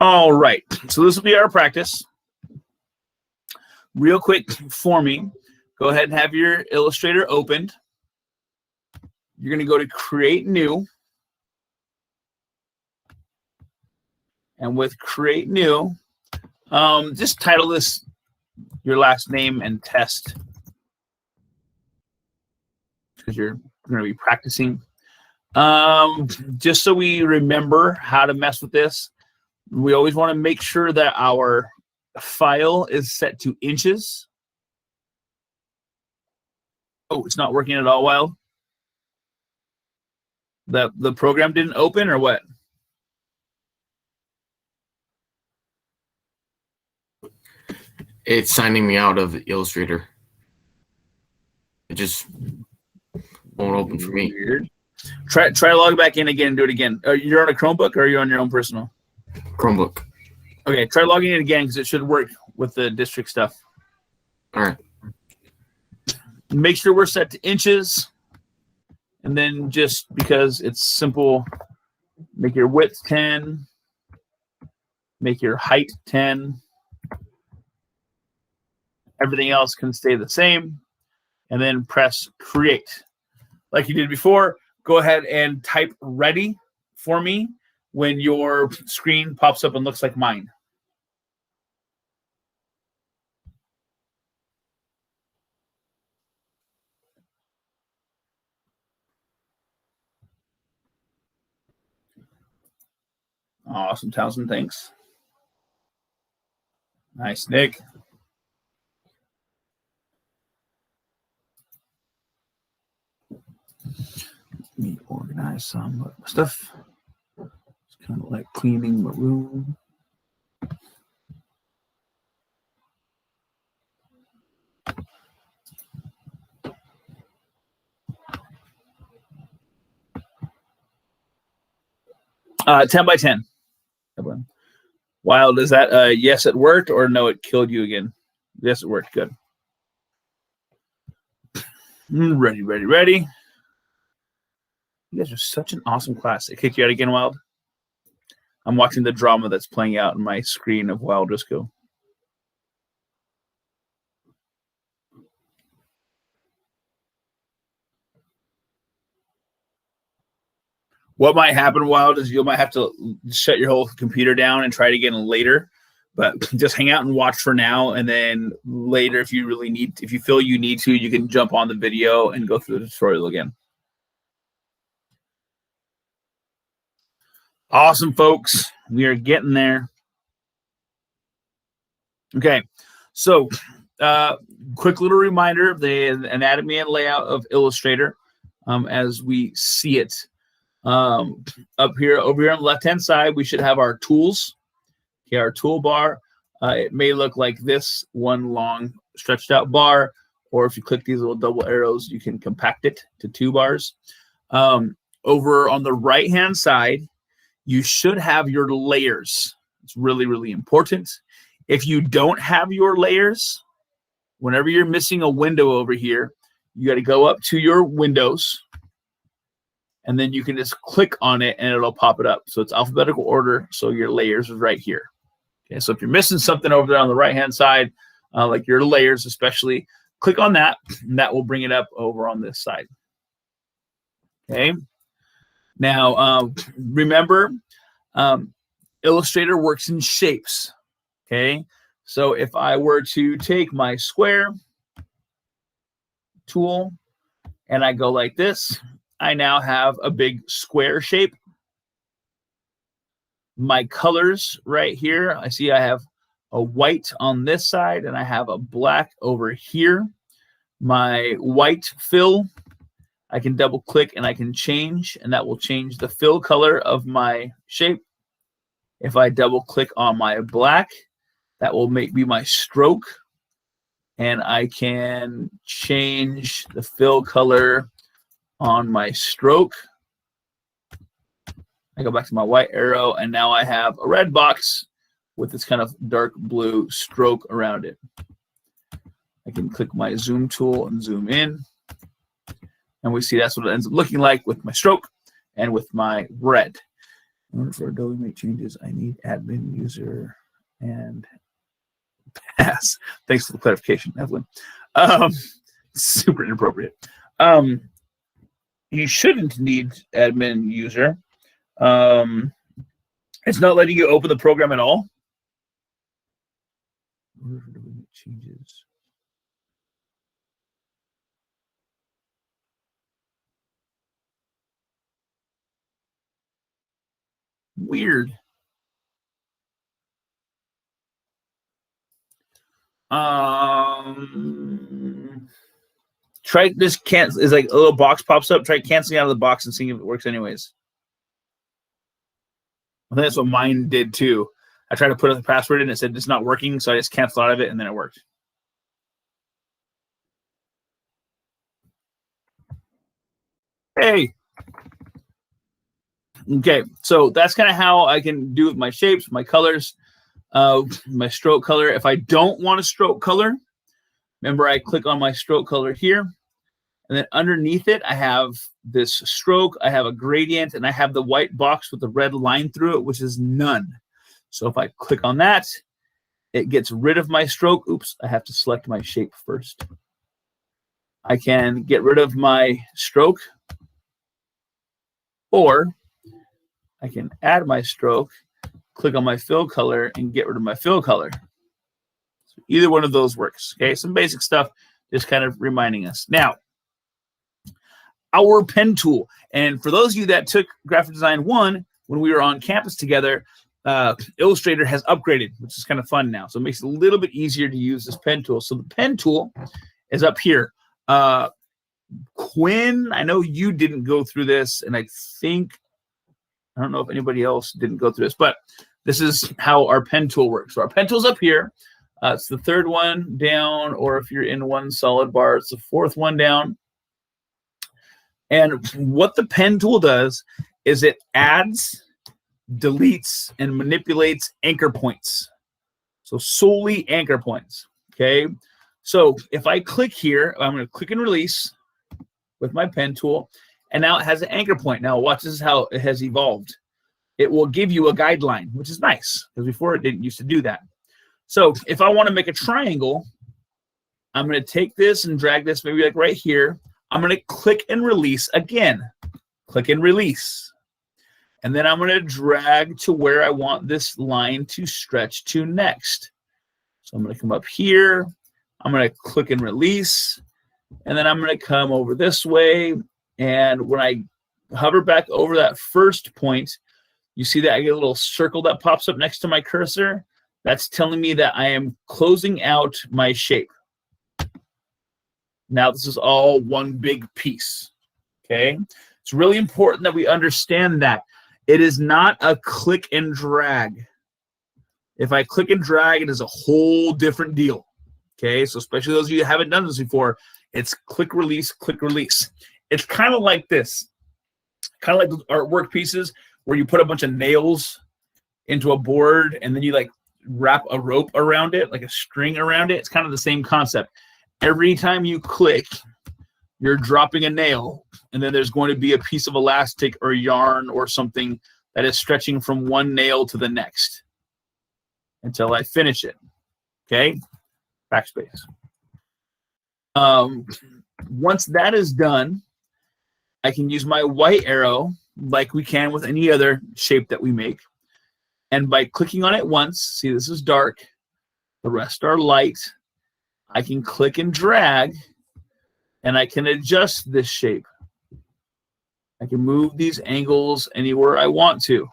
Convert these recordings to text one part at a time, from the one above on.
All right, so this will be our practice. Real quick for me, go ahead and have your Illustrator opened. You're going to go to Create New. And with Create New, just title this your last name and test, because you're going to be practicing. Just so we remember how to mess with this, we always want to make sure that our file is set to inches. Oh, it's not working at all, Wild? The program didn't open or what? It's signing me out of Illustrator. It just won't open for me. Weird. Try log back in again and do it again. You're on a Chromebook or are you on your own personal? Chromebook. Okay, try logging in again because it should work with the district stuff. All right. Make sure we're set to inches. And then just because it's simple, make your width 10. Make your height 10. Everything else can stay the same. And then press create. Like you did before, go ahead and type ready for me when your screen pops up and looks like mine. Awesome, Townsend, thanks. Nice, Nick. Let me organize some of my stuff. It's kind of like cleaning my room. Uh, 10 by 10. Wild, is that yes, it worked, or no, it killed you again? Yes, it worked. Good. Ready, ready, ready. You guys are such an awesome class. It kicked you out again, Wild? I'm watching the drama that's playing out on my screen of Wild Disco. What might happen, Wild, is you might have to shut your whole computer down and try it again later. But just hang out and watch for now, and then later, if you really need, if you feel you need to, you can jump on the video and go through the tutorial again. Awesome, folks. We are getting there. Okay, so quick little reminder of the anatomy and layout of Illustrator as we see it. Up here, over here on the left-hand side, we should have our tools. Okay, our toolbar. It may look like this, one long stretched out bar, or if you click these little double arrows, you can compact it to 2 bars. Over on the right-hand side, you should have your layers. It's really, really important. If you don't have your layers, whenever you're missing a window over here, you got to go up to your windows, and then you can just click on it, and it'll pop it up. So it's alphabetical order, so your layers is right here. Okay, so if you're missing something over there on the right-hand side, like your layers especially, click on that, and that will bring it up over on this side. Okay. Now, remember, Illustrator works in shapes. Okay, so if I were to take my square tool and I go like this, I now have a big square shape. My colors right here, I see I have a white on this side and I have a black over here. My white fill, I can double click and I can change, and that will change the fill color of my shape. If I double click on my black, that will be my stroke, and I can change the fill color on my stroke. I go back to my white arrow, and now I have a red box with this kind of dark blue stroke around it. I can click my zoom tool and zoom in, and we see that's what it ends up looking like with my stroke and with my red. In order for Adobe to make changes, I need admin, user, and pass. Thanks for the clarification, Evelyn. Super inappropriate. You shouldn't need admin, user. It's not letting you open the program at all. In order for Adobe to make changes. Weird. Try this. Can't is like a little box pops up. Try canceling out of the box and seeing if it works anyways. I think that's what mine did too. I tried to put the password in, it said it's not working, so I just canceled out of it and then it worked. Hey. Okay, so that's kind of how I can do with my shapes, my colors, my stroke color. If I don't want a stroke color, remember I click on my stroke color here, and then underneath it, I have this stroke, I have a gradient, and I have the white box with the red line through it, which is none. So if I click on that, it gets rid of my stroke. Oops, I have to select my shape first. I can get rid of my stroke, or I can add my stroke, click on my fill color, and get rid of my fill color. So either one of those works. Okay, some basic stuff, just kind of reminding us. Now, our pen tool. And for those of you that took Graphic Design 1 when we were on campus together, Illustrator has upgraded, which is kind of fun now. So it makes it a little bit easier to use this pen tool. So the pen tool is up here. Quinn, I know you didn't go through this, and I don't know if anybody else didn't go through this, but this is how our pen tool works. So our pen tool's up here. It's the third one down, or if you're in one solid bar, it's the fourth one down. And what the pen tool does is it adds, deletes, and manipulates anchor points. So solely anchor points, okay? So if I click here, I'm going to click and release with my pen tool, and now it has an anchor point. Now watch, this is how it has evolved. It will give you a guideline, which is nice, because before it didn't used to do that. So if I want to make a triangle, I'm going to take this and drag this maybe like right here. I'm going to click and release again. Click and release. And then I'm going to drag to where I want this line to stretch to next. So I'm going to come up here. I'm going to click and release. And then I'm going to come over this way. And when I hover back over that first point, you see that I get a little circle that pops up next to my cursor. That's telling me that I am closing out my shape. Now this is all one big piece, okay? It's really important that we understand that. It is not a click and drag. If I click and drag, it is a whole different deal, okay? So especially those of you who haven't done this before, it's click, release, click, release. It's kind of like this, kind of like the artwork pieces where you put a bunch of nails into a board and then you like wrap a rope around it, like a string around it. It's kind of the same concept. Every time you click, you're dropping a nail, and then there's going to be a piece of elastic or yarn or something that is stretching from one nail to the next until I finish it. Okay? Backspace. Once that is done, I can use my white arrow like we can with any other shape that we make. And by clicking on it once, see this is dark, the rest are light, I can click and drag, and I can adjust this shape. I can move these angles anywhere I want to.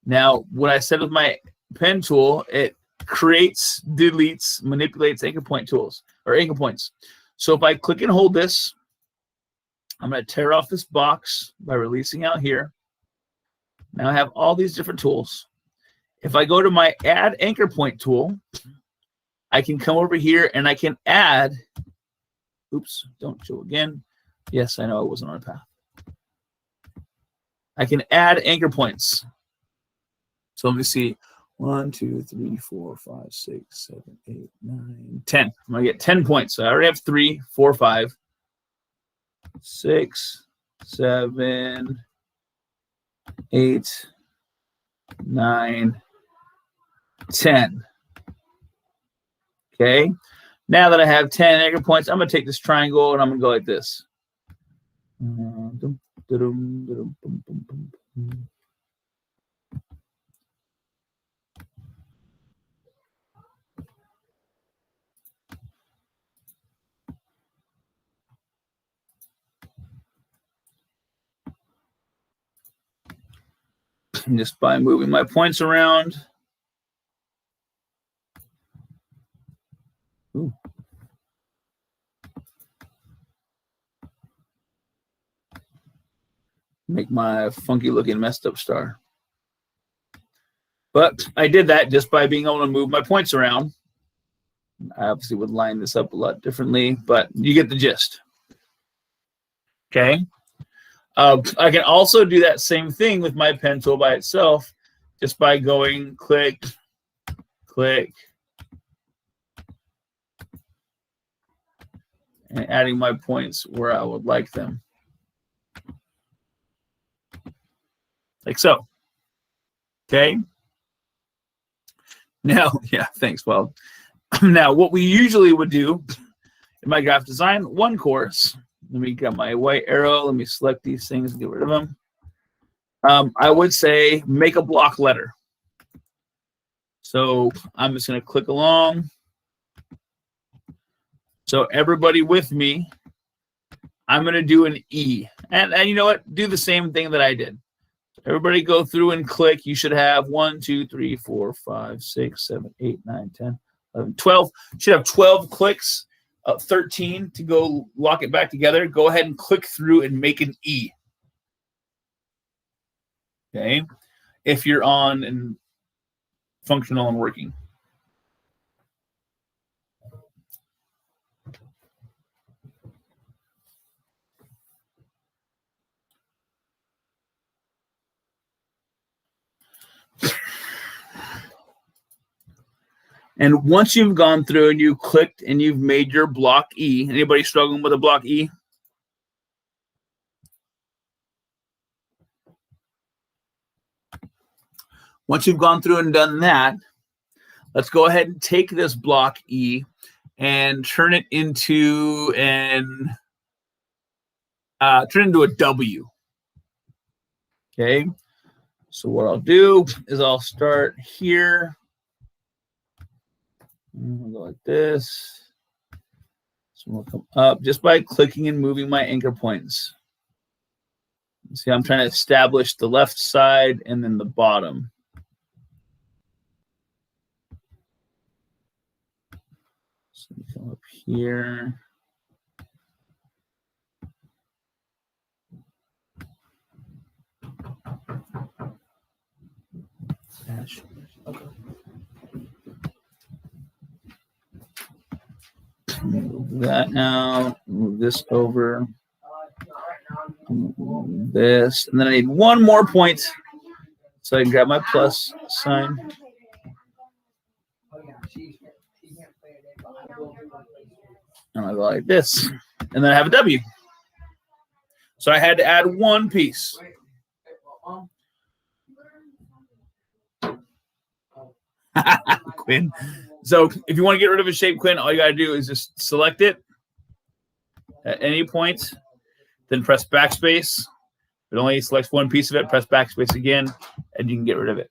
Now, what I said with my pen tool, it creates, deletes, manipulates anchor point tools, or anchor points. So if I click and hold this, I'm going to tear off this box by releasing out here. Now I have all these different tools. If I go to my add anchor point tool, I can come over here and I can add, oops, don't show again. Yes, I know I wasn't on a path. I can add anchor points. So let me see. 1, 2, 3, 4, 5, 6, 7, 8, 9, 10. I'm going to get 10 points. So I already have 3, 4, 5, 6, 7, 8, 9, 10. Okay. Now that I have 10 anchor points, I'm going to take this triangle and I'm going to go like this. And just by moving my points around. Ooh. Make my funky looking messed up star. But I did that just by being able to move my points around. I obviously would line this up a lot differently, but you get the gist. Okay. I can also do that same thing with my pen tool by itself, just by going click, click, and adding my points where I would like them. Like so. Okay. Now, yeah, thanks, Bob. Now, what we usually would do in my graphic design, one course, let me get my white arrow, let me select these things and get rid of them. I would say make a block letter. So I'm just going to click along. So everybody with me, I'm going to do an E. And you know what? Do the same thing that I did. Everybody go through and click. You should have 1, 2, 3, 4, 5, 6, 7, 8, 9, 10, 11, 12. You should have 12 clicks, 13 to go lock it back together. Go ahead and click through and make an E. Okay. If you're on and functional and working. And once you've gone through and you clicked and you've made your block E, anybody struggling with a block E? Once you've gone through and done that, let's go ahead and take this block E and turn it into a W. Okay. So what I'll do is I'll start here. I'll go like this. So we'll come up just by clicking and moving my anchor points. See, I'm trying to establish the left side and then the bottom. So we come up here. Okay. Move that now. Move this over. Move this. And then I need one more point so I can grab my plus sign. And I go like this. And then I have a W. So I had to add one piece. Quinn. So if you want to get rid of a shape, Quinn, all you got to do is just select it at any point, then press backspace. It only selects one piece of it, press backspace again, and you can get rid of it.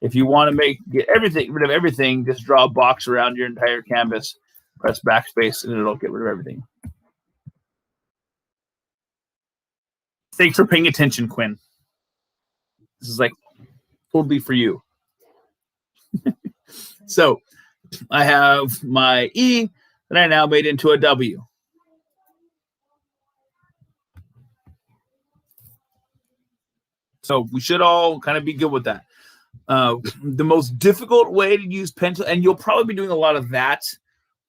If you want to get rid of everything, just draw a box around your entire canvas, press backspace, and it'll get rid of everything. Thanks for paying attention, Quinn. This is like totally for you. So I have my E that I now made into a W. So we should all kind of be good with that. The most difficult way to use pen tool, and you'll probably be doing a lot of that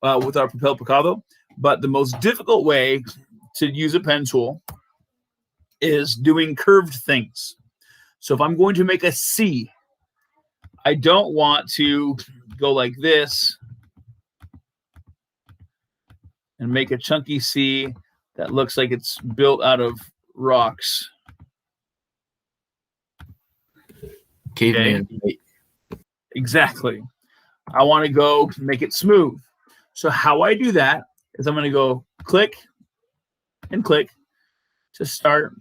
with our Propel Picado, but the most difficult way to use a pen tool is doing curved things. So if I'm going to make a C, I don't want to go like this and make a chunky C that looks like it's built out of rocks. Caveman. Okay. Exactly. I want to go make it smooth. So how I do that is I'm going to go click and click to start.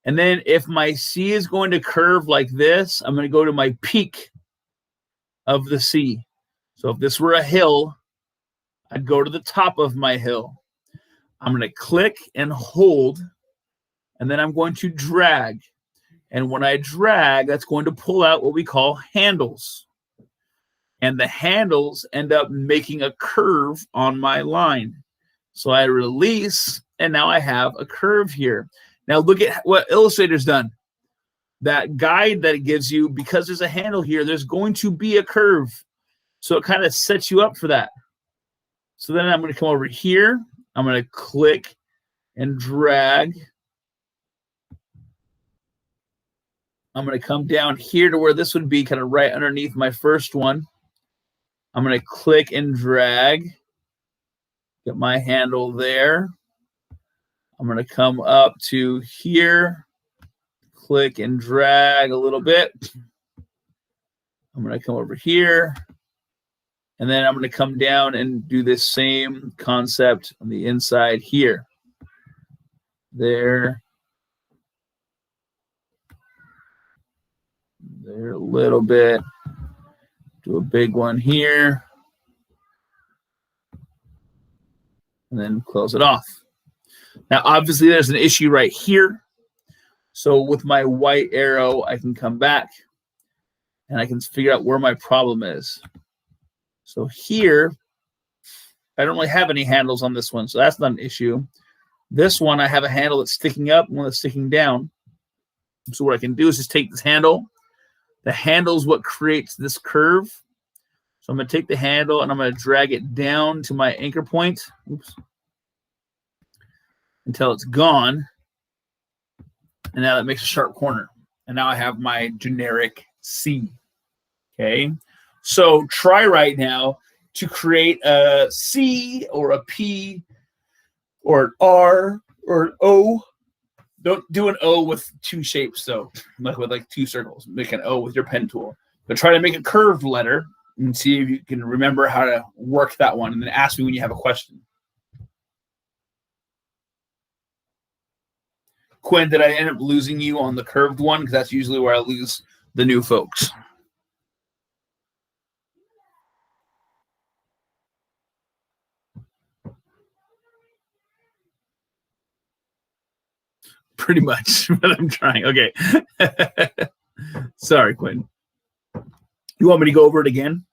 And then if my C is going to curve like this, I'm going to go to my peak of the C. So if this were a hill, I'd go to the top of my hill. I'm going to click and hold, and then I'm going to drag. And when I drag, that's going to pull out what we call handles. And the handles end up making a curve on my line. So I release, and now I have a curve here. Now look at what Illustrator's done. That guide that it gives you, because there's a handle here, there's going to be a curve. So it kind of sets you up for that. So then I'm going to come over here. I'm going to click and drag. I'm going to come down here to where this would be kind of right underneath my first one. I'm going to click and drag. Get my handle there. I'm going to come up to here. Click and drag a little bit. I'm going to come over here. And then I'm going to come down and do this same concept on the inside here. There. There a little bit. Do a big one here. And then close it off. Now, obviously, there's an issue right here. So with my white arrow, I can come back and I can figure out where my problem is. So here, I don't really have any handles on this one, so that's not an issue. This one, I have a handle that's sticking up and one that's sticking down. So what I can do is just take this handle. The handle is what creates this curve. So I'm going to take the handle and I'm going to drag it down to my anchor point. Oops. Until it's gone. And now that makes a sharp corner. And now I have my generic C. Okay. So try right now to create a C or a P or an R or an O. Don't do an O with two shapes, though, like with like two circles. Make an O with your pen tool. But try to make a curved letter and see if you can remember how to work that one. And then ask me when you have a question. Quinn, did I end up losing you on the curved one? Because that's usually where I lose the new folks. Pretty much, but I'm trying. Okay. Sorry, Quinn. You want me to go over it again?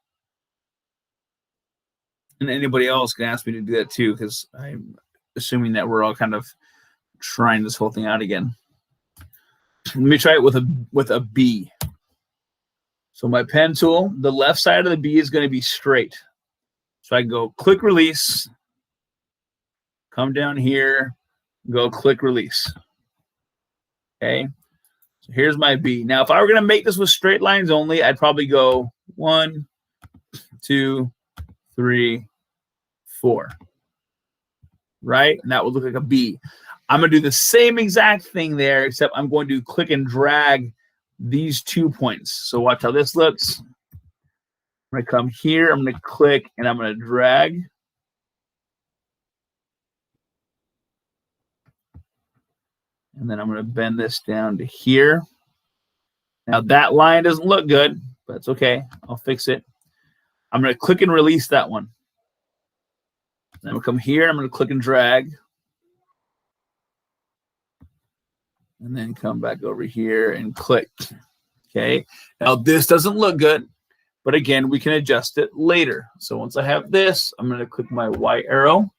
And anybody else can ask me to do that too, because I'm assuming that we're all kind of trying this whole thing out again. Let me try it with a B. So my pen tool, the left side of the B is going to be straight. So I go click release, come down here, go click release. Okay. So here's my B. Now, if I were going to make this with straight lines only, I'd probably go 1, 2, 3, 4. Right? And that would look like a B. I'm going to do the same exact thing there, except I'm going to click and drag these 2 points. So watch how this looks. I'm going to come here. I'm going to click, and I'm going to drag. And then I'm going to bend this down to here. Now, that line doesn't look good, but it's okay. I'll fix it. I'm going to click and release that one. Then I'm going to come here. I'm going to click and drag. And then come back over here and click. Okay. Now, this doesn't look good, but again, we can adjust it later. So once I have this, I'm going to click my white arrow.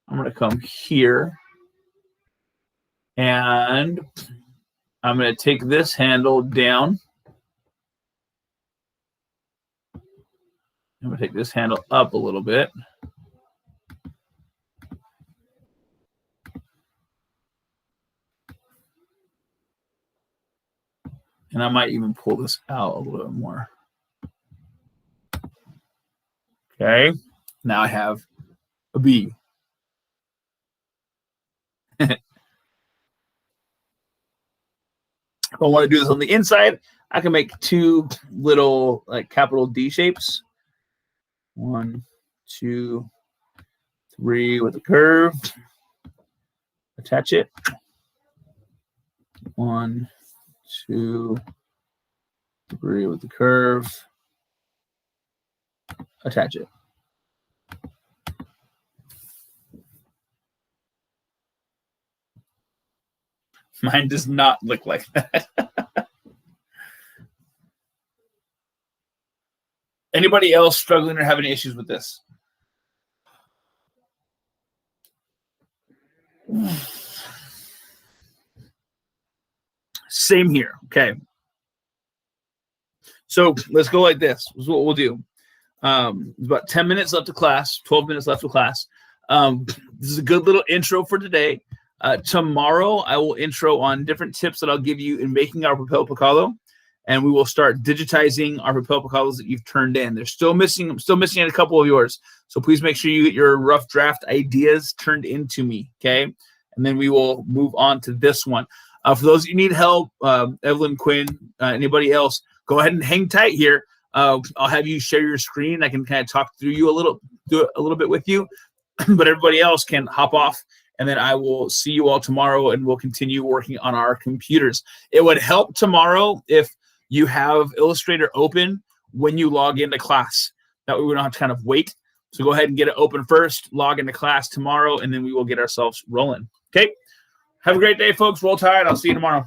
I'm going to come here. And I'm going to take this handle down. I'm going to take this handle up a little bit. And I might even pull this out a little bit more. Okay. Now I have a B. If I want to do this on the inside, I can make two little like capital D shapes. 1, 2, 3 with a curve. Attach it. 1, 2, 3 with the curve. Attach it. Mine does not look like that. Anybody else struggling or having issues with this? Same here. Okay. So let's go like this. This is what we'll do. There's about 10 minutes left of class, 12 minutes left of class. This is a good little intro for today. Tomorrow, I will intro on different tips that I'll give you in making our Papel Picado, and we will start digitizing our Papel Picados that you've turned in. They're still missing. I'm still missing a couple of yours, so please make sure you get your rough draft ideas turned into me, okay? And then we will move on to this one. For those of you who need help, Evelyn, Quinn, anybody else, go ahead and hang tight here. I'll have you share your screen. I can kind of talk through you do it a little bit with you, but everybody else can hop off. And then I will see you all tomorrow, and we'll continue working on our computers. It would help tomorrow if you have Illustrator open when you log into class. That way we don't have to kind of wait. So go ahead and get it open first, log into class tomorrow, and then we will get ourselves rolling. Okay? Have a great day, folks. Roll Tide. I'll see you tomorrow.